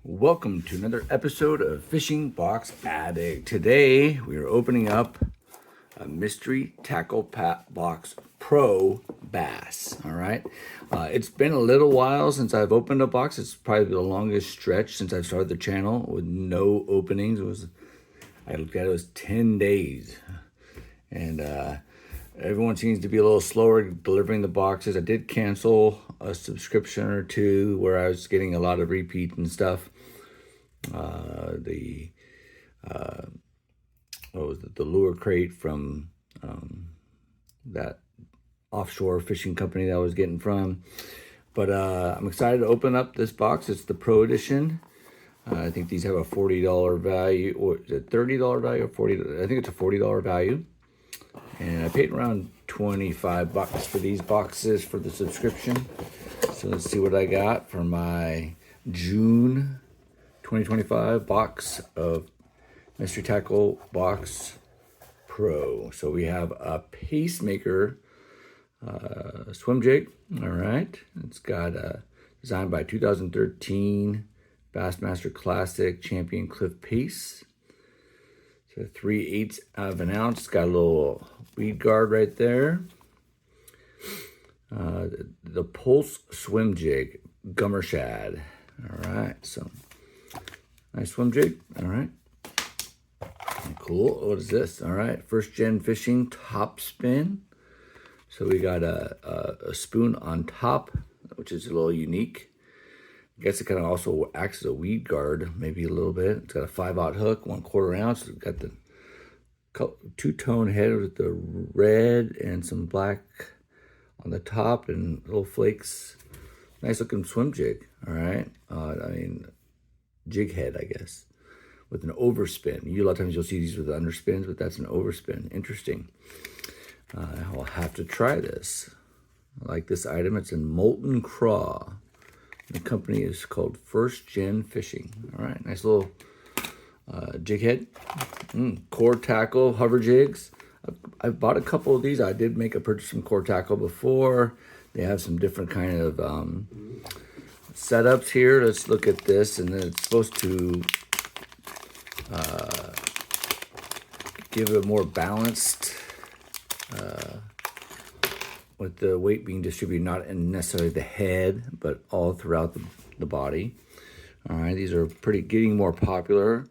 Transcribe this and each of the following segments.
Welcome to another episode of Fishing Box Addict. Today we are opening up a mystery tackle box pro bass. All right, it's been a little while since I've opened a box. It's probably the longest stretch since I started the channel with no openings. I looked at it, it was 10 days, and everyone seems to be a little slower delivering the boxes. I did cancel a subscription or two where I was getting a lot of repeat and stuff. What was it? The lure crate from that offshore fishing company that I was getting from. But I'm excited to open up this box. It's the Pro Edition. I think these have a $40 value, or is it $30 value or $40? I think it's a $40 value. And I paid around $25 for these boxes for the subscription. So let's see what I got for my June 2025 box of Mystery Tackle Box Pro. So we have a Pacemaker swim jig. All right. It's got designed by 2013 Bassmaster Classic Champion Cliff Pace. So 3/8 of an ounce. It's got a little weed guard right there. The Pulse Swim Jig Gummer Shad. All right, so nice swim jig. All right, cool. What is this? All right, first gen fishing top spin. So we got a spoon on top, which is a little unique. I guess it kind of also acts as a weed guard, maybe a little bit. It's got a 5/0 hook, 1/4 ounce. It's got the two-tone head with the red and some black on the top and little flakes. Nice looking swim jig. All right. Jig head, I guess, with an overspin. A lot of times you'll see these with underspins, but that's an overspin. Interesting. I'll have to try this. I like this item. It's in Molten Craw. The company is called First Gen Fishing. All right, nice little jig head. Core Tackle hover jigs. I've bought a couple of these. I did make a purchase from Core Tackle before. They have some different kind of setups here. Let's look at this, and then it's supposed to give it a more balanced, with the weight being distributed not in necessarily the head, but all throughout the body. All right, these are getting more popular.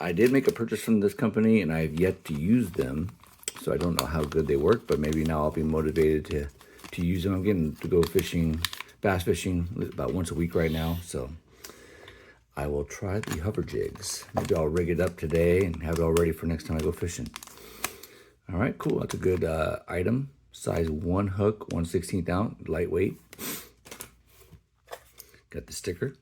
I did make a purchase from this company, and I have yet to use them, so I don't know how good they work, but maybe now I'll be motivated to use them. I'm getting to go fishing, bass fishing, about once a week right now, so I will try the hover jigs. Maybe I'll rig it up today and have it all ready for next time I go fishing. All right, cool. That's a good item. Size 1 hook, 1/16 ounce, lightweight. Got the sticker.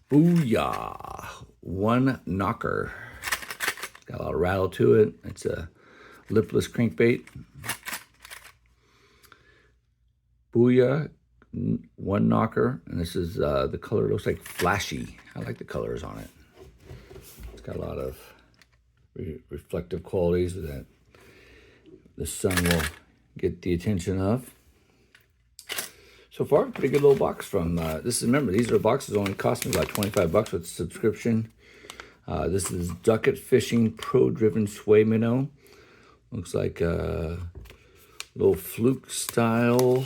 Booyah, 1 knocker. Got a lot of rattle to it. It's a lipless crankbait. Booyah, 1 knocker. And this is the color looks like flashy. I like the colors on it. It's got a lot of reflective qualities that the sun will get the attention of. So far, pretty good little box from remember, these are boxes only cost me about $25 with subscription. This is Ducket Fishing Pro Driven Sway Minnow. Looks like a little fluke style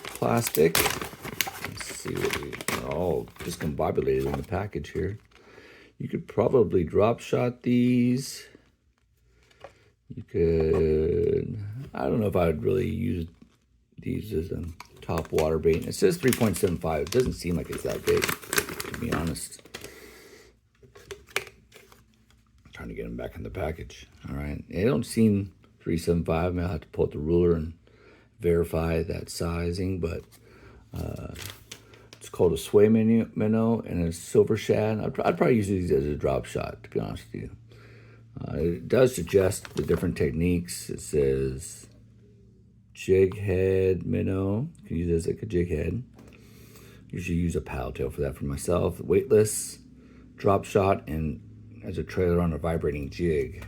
plastic. Let's see what we all discombobulated in the package here. You could probably drop shot these. You could, I don't know if I would really use these as a top water bait. It says 3.75. It doesn't seem like it's that big, to be honest. I'm trying to get them back in the package. All right. They don't seem 3.75. Maybe I'll have to pull out the ruler and verify that sizing, but it's called a sway minnow and a silver shad. I'd probably use these as a drop shot, to be honest with you. It does suggest the different techniques. It says jig head minnow. You can use it as like a jig head. Usually use a paddle tail for that for myself. Weightless, drop shot, and as a trailer on a vibrating jig.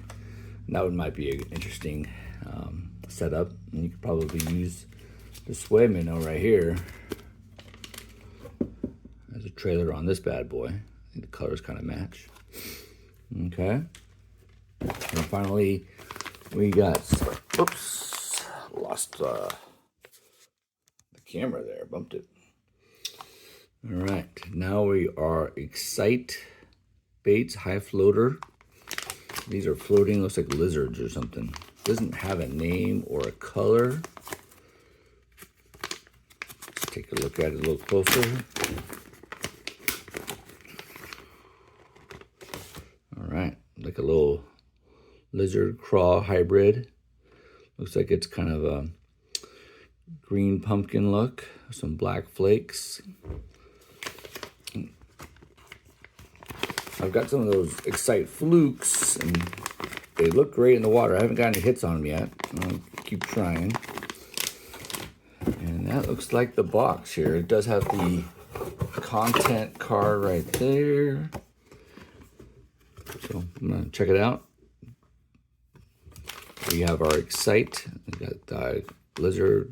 And that one might be an interesting setup. And you could probably use the sway minnow right here trailer on this bad boy. I think the colors kind of match. Okay. And finally, we got, oops, lost the camera there, bumped it. All right, now we are Excite Baits High Floater. These are floating, looks like lizards or something. Doesn't have a name or a color. Let's take a look at it a little closer. All right, like a little lizard craw hybrid. Looks like it's kind of a green pumpkin look, some black flakes. I've got some of those Excite Flukes, and they look great in the water. I haven't got any hits on them yet. I'll keep trying. And that looks like the box here. It does have the content card right there. So I'm gonna check it out. We have our Excite. We got the Lizard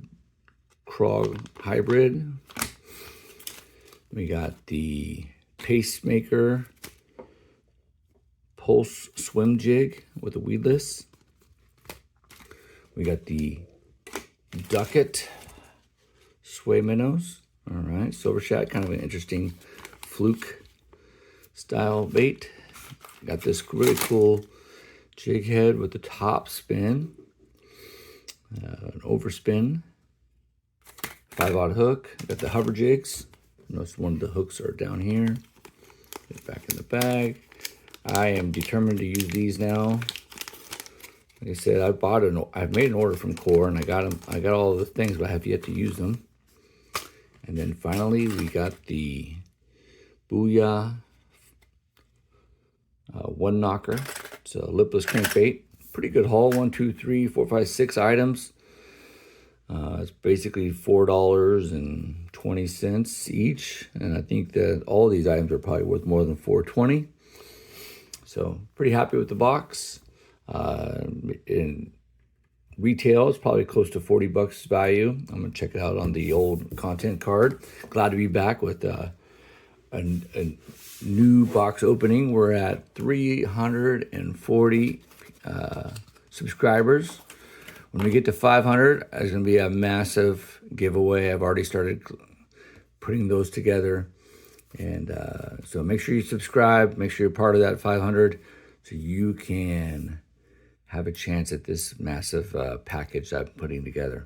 Craw Hybrid. We got the Pacemaker Pulse Swim Jig with a weedless. We got the Ducket Sway Minnows. All right, Silver Shad, kind of an interesting fluke style bait. Got this really cool jig head with the top spin, an overspin, 5/0 hook. Got the hover jigs. Notice one of the hooks are down here. Get it back in the bag. I am determined to use these now. Like I said, I've made an order from Core, and I got them. I got all the things, but I have yet to use them. And then finally, we got the Booyah One Knocker. It's a lipless crankbait. Pretty good haul. 1, 2, 3, 4, 5, 6 items. It's basically $4.20 each, and I think that all these items are probably worth more than $4.20. So pretty happy with the box. In retail, it's probably close to $40 value. I'm gonna check it out on the old content card. Glad to be back with a new box opening. We're at 340 subscribers. When we get to 500, there's gonna be a massive giveaway. I've already started putting those together. And so make sure you subscribe, make sure you're part of that 500 so you can have a chance at this massive package that I'm putting together.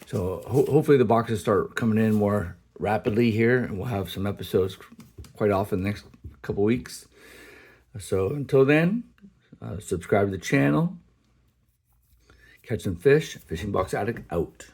So hopefully the boxes start coming in more rapidly here, and we'll have some episodes quite often the next couple weeks. So until then, subscribe to the channel. Catch some fish. Fishing Box Addict out.